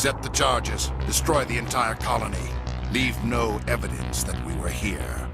Set the charges. Destroy the entire colony. Leave no evidence that we were here.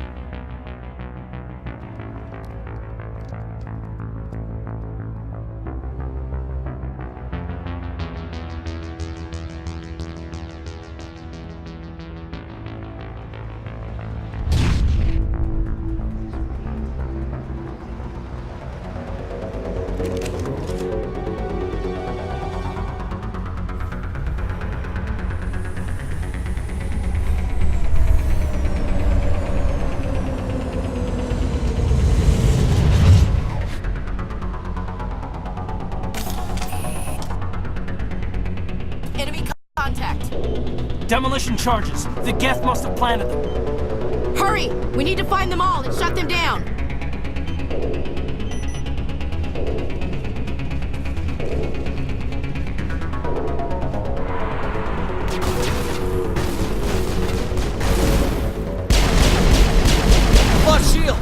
Demolition charges. The Geth must have planted them. Hurry! We need to find them all and shut them down! Lost shield!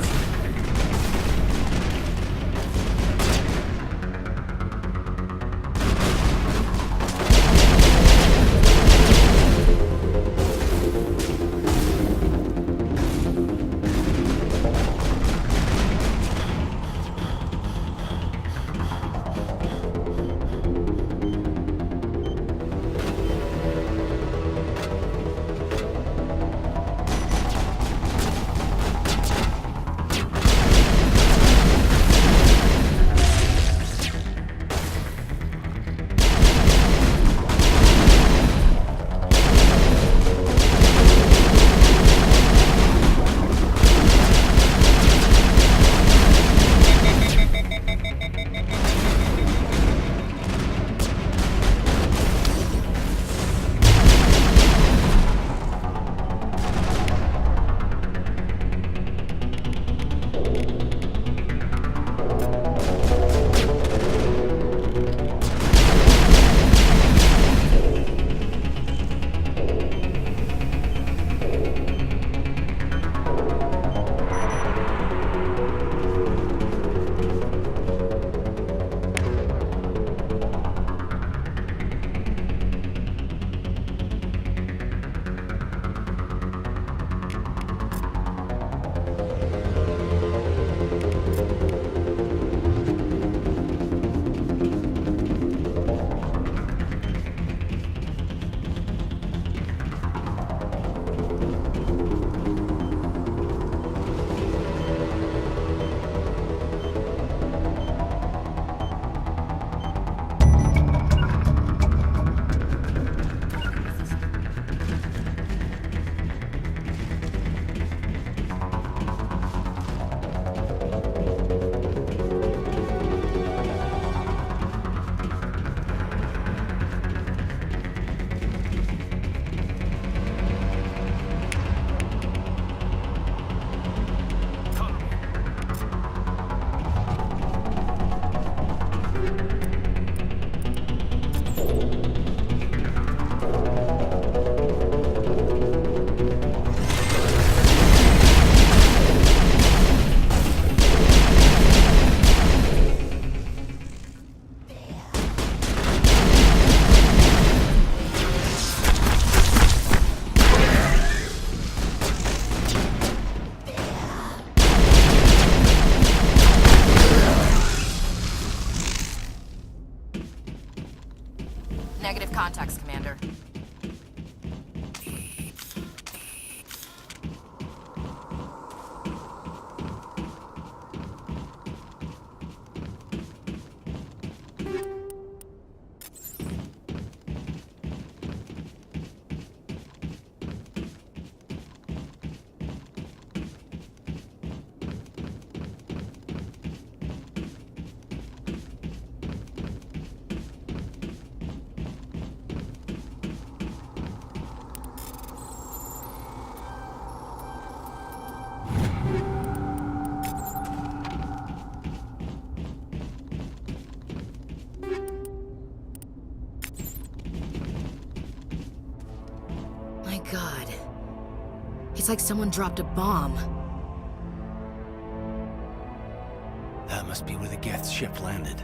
Negative contacts, Commander. God. It's like someone dropped a bomb. That must be where the Geth ship landed.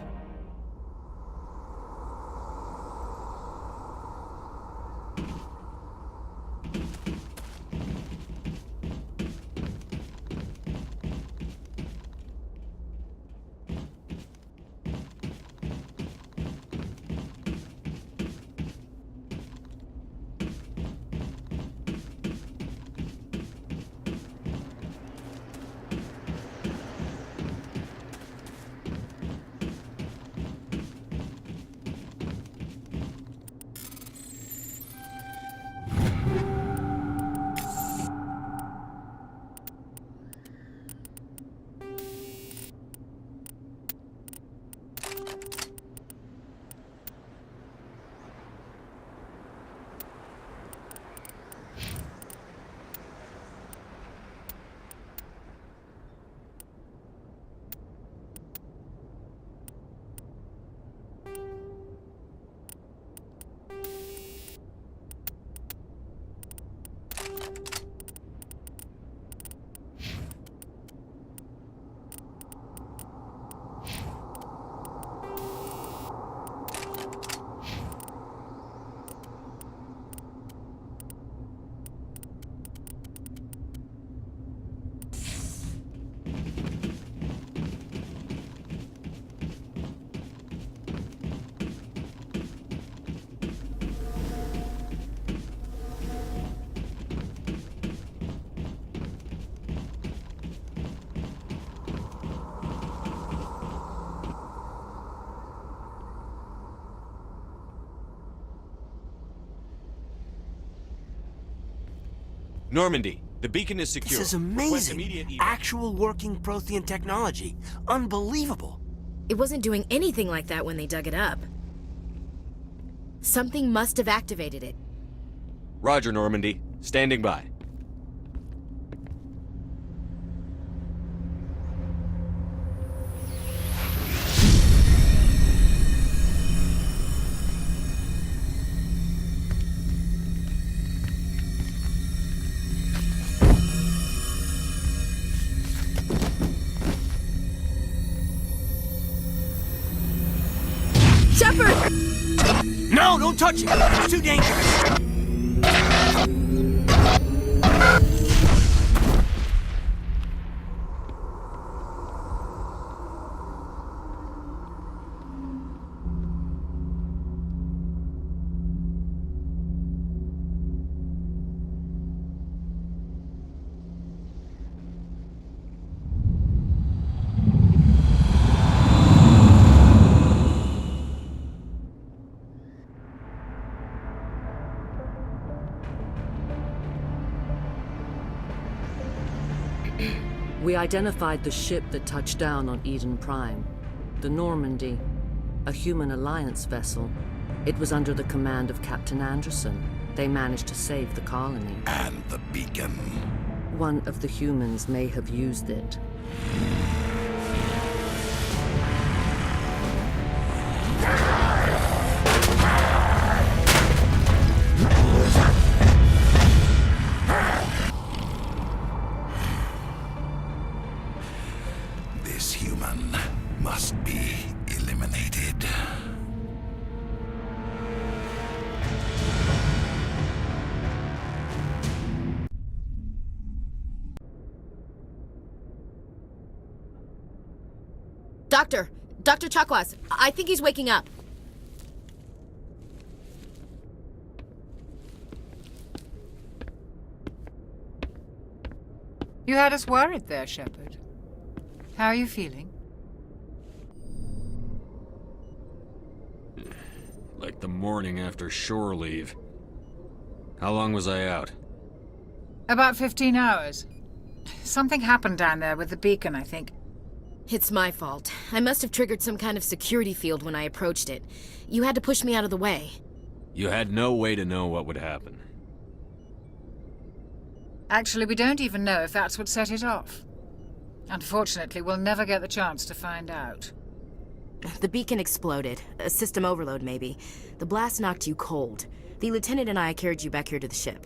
Normandy, the beacon is secure. This is Request amazing. immediate evac. Actual working Prothean technology. Unbelievable. It wasn't doing anything like that when they dug it up. Something must have activated it. Roger, Normandy. Standing by. Shepard! No, don't touch it. It's too dangerous. We identified the ship that touched down on Eden Prime. The Normandy, a human alliance vessel. It was under the command of Captain Anderson. They managed to save the colony. And the beacon. One of the humans may have used it. This human must be eliminated. Dr. Chakwas, I think he's waking up. You had us worried there, Shepard. How are you feeling? Like the morning after shore leave. How long was I out? About 15 hours. Something happened down there with the beacon, I think. It's my fault. I must have triggered some kind of security field when I approached it. You had to push me out of the way. You had no way to know what would happen. Actually, we don't even know if that's what set it off. Unfortunately, we'll never get the chance to find out. The beacon exploded. A system overload, maybe. The blast knocked you cold. The lieutenant and I carried you back here to the ship.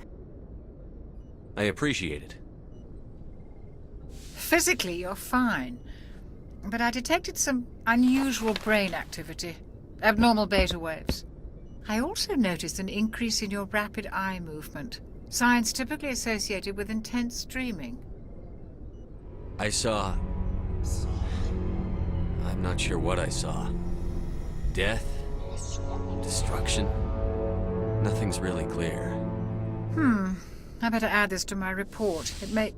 I appreciate it. Physically, you're fine. But I detected some unusual brain activity. Abnormal beta waves. I also noticed an increase in your rapid eye movement. Signs typically associated with intense dreaming. I saw... I'm not sure what I saw. Death? Destruction? Nothing's really clear. I better add this to my report. It may...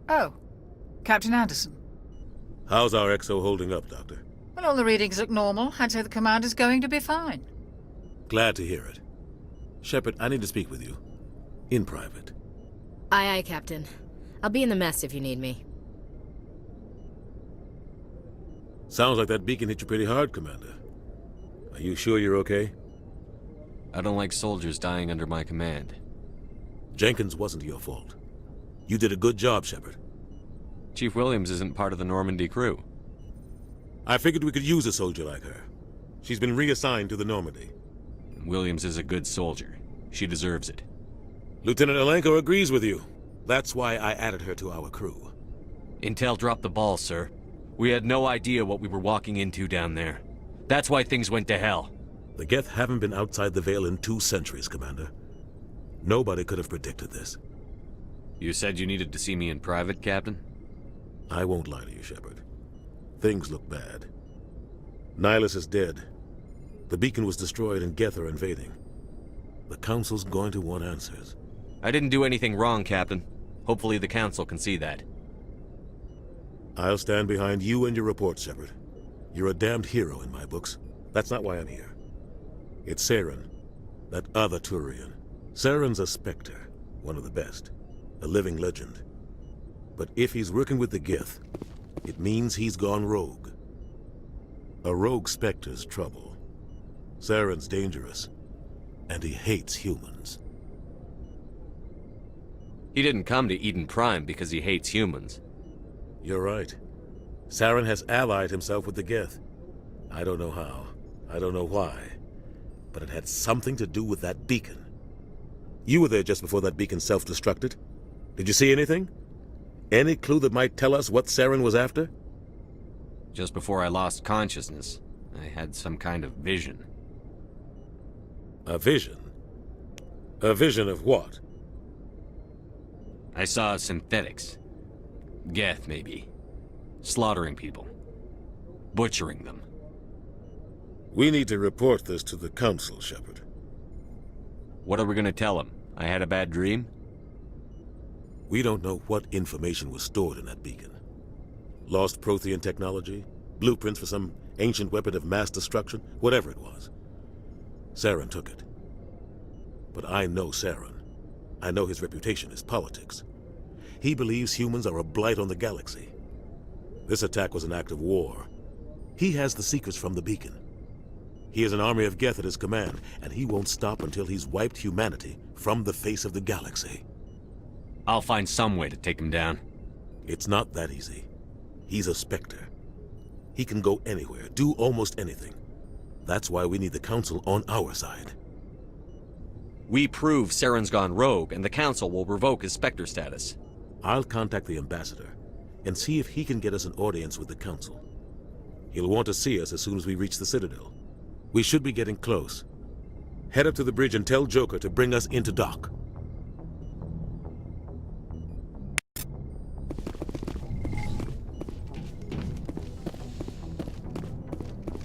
Oh, Captain Anderson. How's our XO holding up, Doctor? Well, all the readings look normal. I'd say the commander's going to be fine. Glad to hear it. Shepard, I need to speak with you. In private. Aye, aye, Captain. I'll be in the mess if you need me. Sounds like that beacon hit you pretty hard, Commander. Are you sure you're okay? I don't like soldiers dying under my command. Jenkins wasn't your fault. You did a good job, Shepard. Chief Williams isn't part of the Normandy crew. I figured we could use a soldier like her. She's been reassigned to the Normandy. Williams is a good soldier. She deserves it. Lieutenant Alenko agrees with you. That's why I added her to our crew. Intel dropped the ball, sir. We had no idea what we were walking into down there. That's why things went to hell. The Geth haven't been outside the Veil in 2 centuries, Commander. Nobody could have predicted this. You said you needed to see me in private, Captain? I won't lie to you, Shepard. Things look bad. Nihilus is dead. The beacon was destroyed and Geth are invading. The Council's going to want answers. I didn't do anything wrong, Captain. Hopefully the Council can see that. I'll stand behind you and your report, Shepard. You're a damned hero in my books. That's not why I'm here. It's Saren, that other Turian. Saren's a Spectre, one of the best. a living legend. But if he's working with the Geth, it means he's gone rogue. A rogue Spectre's trouble. Saren's dangerous, and he hates humans. He didn't come to Eden Prime because he hates humans. You're right. Saren has allied himself with the Geth. I don't know how. I don't know why. But it had something to do with that beacon. You were there just before that beacon self-destructed. Did you see anything? Any clue that might tell us what Saren was after? Just before I lost consciousness, I had some kind of vision. A vision? A vision of what? I saw synthetics. Geth, maybe. Slaughtering people. Butchering them. We need to report this to the Council, Shepard. What are we gonna tell them? I had a bad dream? We don't know what information was stored in that beacon. Lost Prothean technology? Blueprints for some ancient weapon of mass destruction? Whatever it was. Saren took it. But I know Saren. I know his reputation is politics. He believes humans are a blight on the galaxy. This attack was an act of war. He has the secrets from the beacon. He has an army of Geth at his command, and he won't stop until he's wiped humanity from the face of the galaxy. I'll find some way to take him down. It's not that easy. He's a Spectre. He can go anywhere, do almost anything. That's why we need the Council on our side. We prove Saren's gone rogue, and the Council will revoke his Spectre status. I'll contact the Ambassador and see if he can get us an audience with the Council. He'll want to see us as soon as we reach the Citadel. We should be getting close. Head up to the bridge and tell Joker to bring us into dock.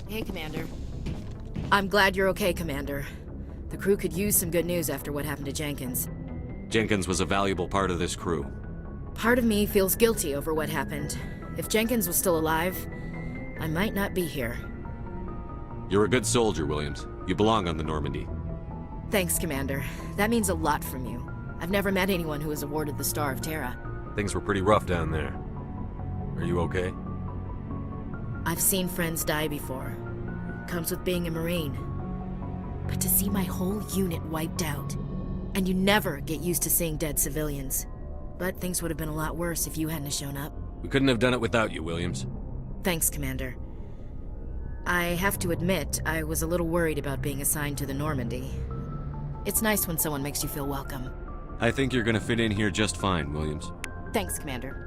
Hey, Commander. I'm glad you're okay, Commander. The crew could use some good news after what happened to Jenkins. Jenkins was a valuable part of this crew. Part of me feels guilty over what happened. If Jenkins was still alive, I might not be here. You're a good soldier, Williams. You belong on the Normandy. Thanks, Commander. That means a lot from you. I've never met anyone who was awarded the Star of Terra. Things were pretty rough down there. Are you okay? I've seen friends die before. Comes with being a Marine. But to see my whole unit wiped out, and you never get used to seeing dead civilians. But things would have been a lot worse if you hadn't shown up. We couldn't have done it without you, Williams. Thanks, Commander. I have to admit, I was a little worried about being assigned to the Normandy. It's nice when someone makes you feel welcome. I think you're gonna fit in here just fine, Williams. Thanks, Commander.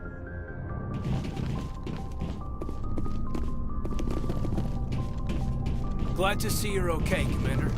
Glad to see you're okay, Commander.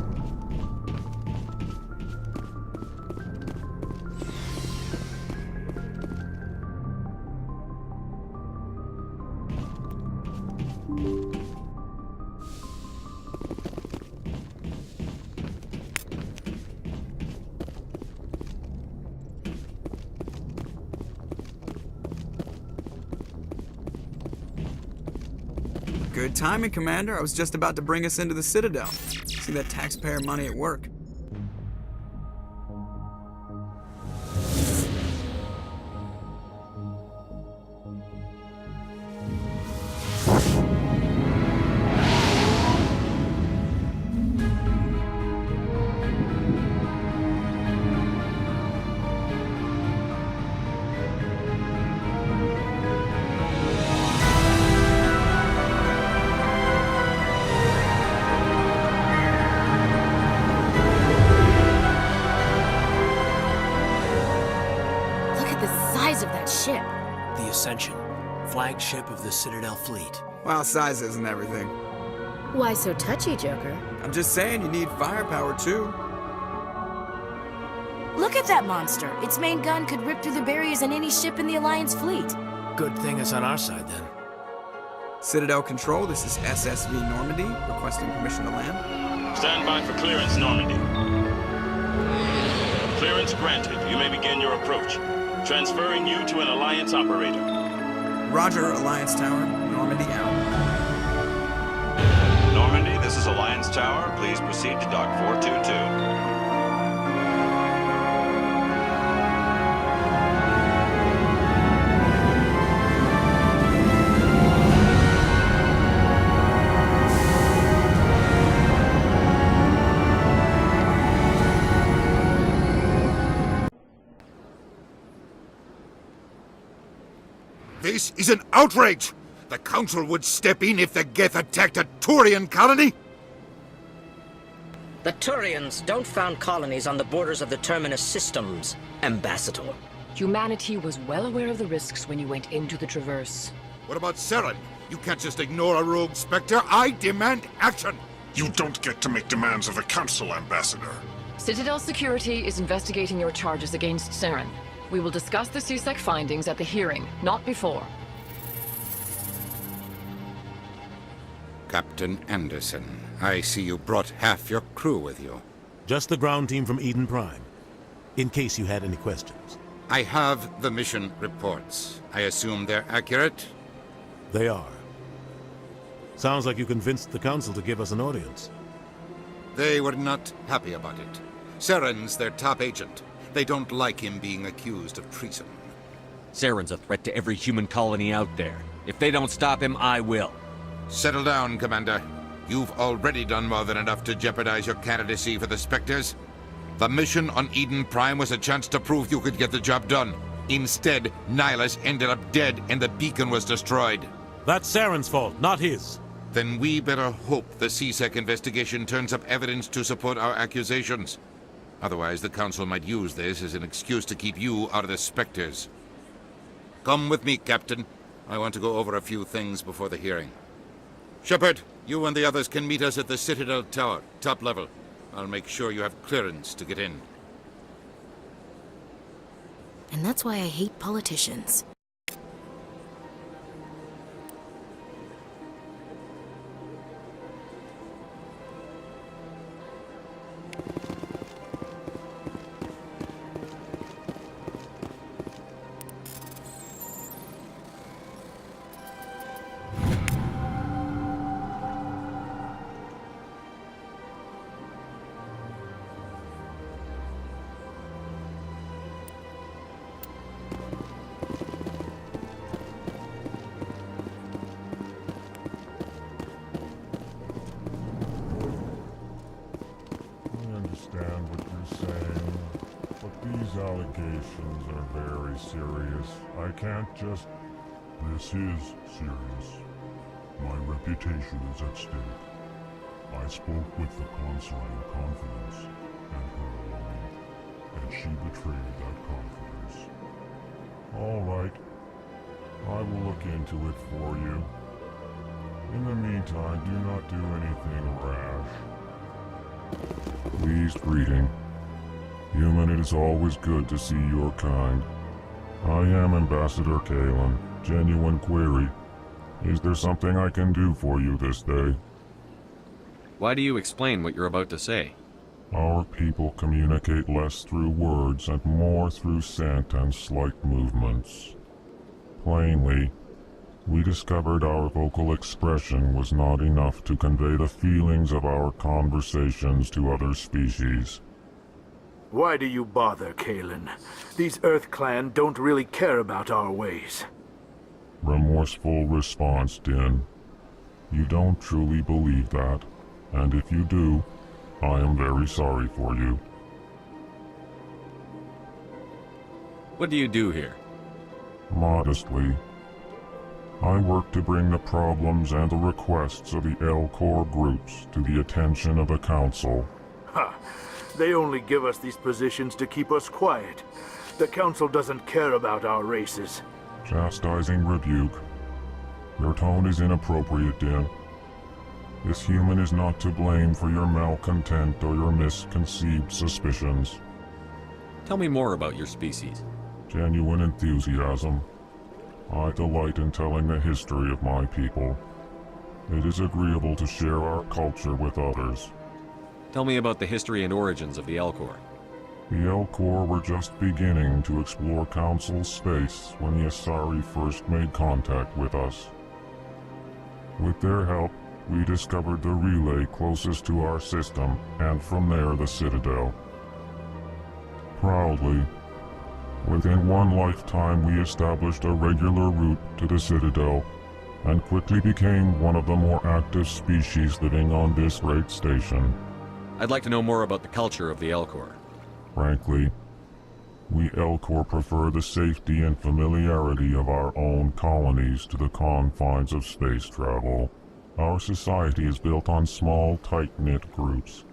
Good timing, Commander. I was just about to bring us into the Citadel. See that taxpayer money at work. Size of that ship. The Ascension, flagship of the Citadel fleet. Well, size isn't everything. Why so touchy, Joker? I'm just saying you need firepower, too. Look at that monster. Its main gun could rip through the barriers in any ship in the Alliance fleet. Good thing it's on our side, then. Citadel Control, this is SSV Normandy, requesting permission to land. Stand by for clearance, Normandy. Clearance granted. You may begin your approach. Transferring you to an Alliance operator. Roger, Alliance Tower. Normandy out. Normandy, this is Alliance Tower. Please proceed to Dock 422. This is an outrage! The Council would step in if the Geth attacked a Turian colony? The Turians don't found colonies on the borders of the Terminus systems, Ambassador. Humanity was well aware of the risks when you went into the Traverse. What about Saren? You can't just ignore a rogue Spectre. I demand action! You don't get to make demands of the Council, Ambassador. Citadel Security is investigating your charges against Saren. We will discuss the CSEC findings at the hearing, not before. Captain Anderson, I see you brought half your crew with you. Just the ground team from Eden Prime, in case you had any questions. I have the mission reports. I assume they're accurate? They are. Sounds like you convinced the Council to give us an audience. They were not happy about it. Saren's their top agent. They don't like him being accused of treason. Saren's a threat to every human colony out there. If they don't stop him, I will. Settle down, Commander. You've already done more than enough to jeopardize your candidacy for the Spectres. The mission on Eden Prime was a chance to prove you could get the job done. Instead, Nihilus ended up dead and the beacon was destroyed. That's Saren's fault, not his. Then we better hope the CSEC investigation turns up evidence to support our accusations. Otherwise, the Council might use this as an excuse to keep you out of the Spectres. Come with me, Captain. I want to go over a few things before the hearing. Shepard, you and the others can meet us at the Citadel Tower, top level. I'll make sure you have clearance to get in. And that's why I hate politicians. Allegations are very serious. I can't just... This is serious. My reputation is at stake. I spoke with the consort in confidence, and her alone, and she betrayed that confidence. All right. I will look into it for you. In the meantime, do not do anything rash. Pleased reading. Human, it is always good to see your kind. I am Ambassador Kalen. Genuine query. Is there something I can do for you this day? Why do you explain what you're about to say? Our people communicate less through words and more through scent and slight movements. Plainly, we discovered our vocal expression was not enough to convey the feelings of our conversations to other species. Why do you bother, Kalen? These Earth Clan don't really care about our ways. Remorseful response, Din. You don't truly believe that, and if you do, I am very sorry for you. What do you do here? Modestly, I work to bring the problems and the requests of the L-Corps groups to the attention of the Council. Ha! They only give us these positions to keep us quiet. The Council doesn't care about our races. Chastising rebuke. Your tone is inappropriate, Din. This human is not to blame for your malcontent or your misconceived suspicions. Tell me more about your species. Genuine enthusiasm. I delight in telling the history of my people. It is agreeable to share our culture with others. Tell me about the history and origins of the L-Corps. The L-Corps were just beginning to explore Council space when the Asari first made contact with us. With their help, we discovered the relay closest to our system, and from there the Citadel. Proudly, within one lifetime we established a regular route to the Citadel, and quickly became one of the more active species living on this great station. I'd like to know more about the culture of the L-Corps. Frankly, We Elcor prefer the safety and familiarity of our own colonies to the confines of space travel. Our society is built on small, tight-knit groups.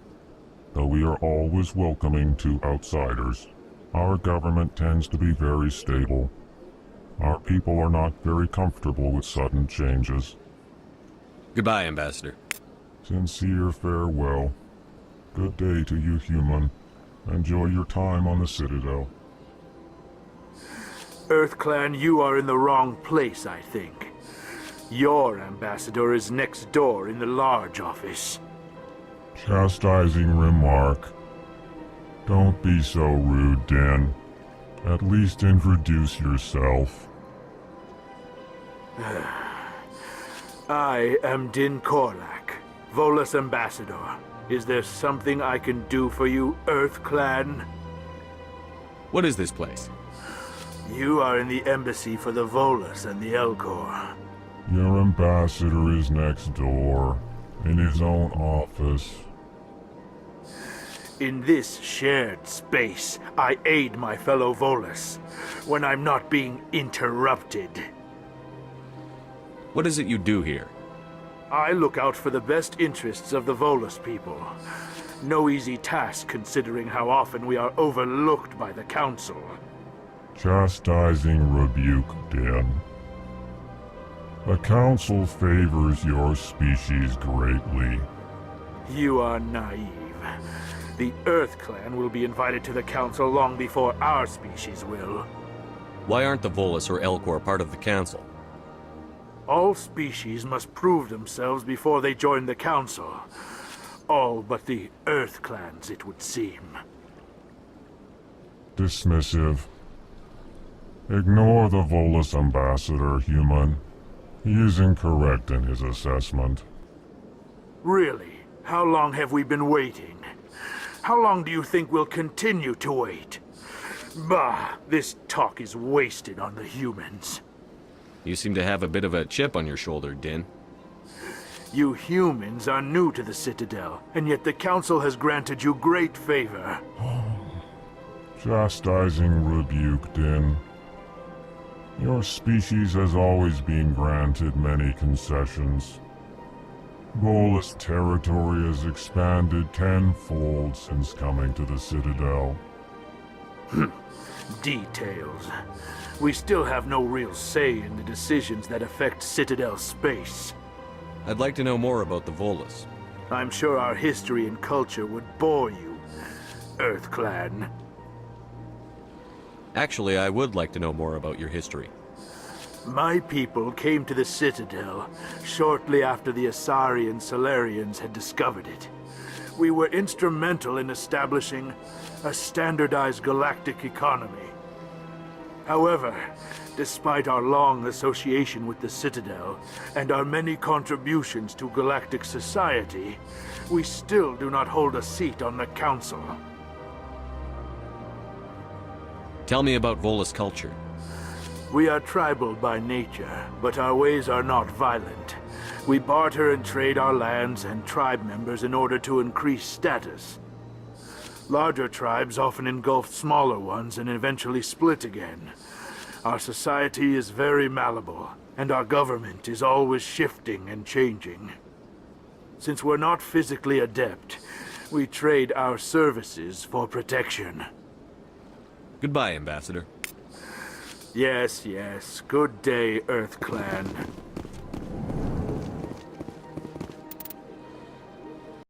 Though we are always welcoming to outsiders, our government tends to be very stable. Our people are not very comfortable with sudden changes. Goodbye, Ambassador. Sincere farewell. Good day to you, human. Enjoy your time on the Citadel. EarthClan, you are in the wrong place, I think. Your ambassador is next door in the large office. Chastising remark. Don't be so rude, Din. At least introduce yourself. I am Din Korlak, Volus ambassador. Is there something I can do for you, EarthClan? What is this place? You are in the embassy for the Volus and the Elcor. Your ambassador is next door, in his own office. In this shared space, I aid my fellow Volus, when I'm not being interrupted. What is it you do here? I look out for the best interests of the Volus people. No easy task considering how often we are overlooked by the Council. Chastising rebuke, Din. The Council favors your species greatly. You are naive. The EarthClan will be invited to the Council long before our species will. Why aren't the Volus or Elcor part of the Council? All species must prove themselves before they join the Council. All but the EarthClans, it would seem. Dismissive. Ignore the Volus ambassador, human. He is incorrect in his assessment. Really? How long have we been waiting? How long do you think we'll continue to wait? Bah, this talk is wasted on the humans. You seem to have a bit of a chip on your shoulder, Din. You humans are new to the Citadel, and yet the Council has granted you great favor. Chastising rebuke, Din. Your species has always been granted many concessions. Volus territory has expanded tenfold since coming to the Citadel. Details. We still have no real say in the decisions that affect Citadel space. I'd like to know more about the Volus. I'm sure our history and culture would bore you, EarthClan. Actually, I would like to know more about your history. My people came to the Citadel shortly after the Asari and Solarians had discovered it. We were instrumental in establishing a standardized galactic economy. However, despite our long association with the Citadel and our many contributions to galactic society, we still do not hold a seat on the Council. Tell me about Volus culture. We are tribal by nature, but our ways are not violent. We barter and trade our lands and tribe members in order to increase status. Larger tribes often engulf smaller ones and eventually split again. Our society is very malleable, and our government is always shifting and changing. Since we're not physically adept, we trade our services for protection. Goodbye, Ambassador. Yes, yes. Good day, EarthClan.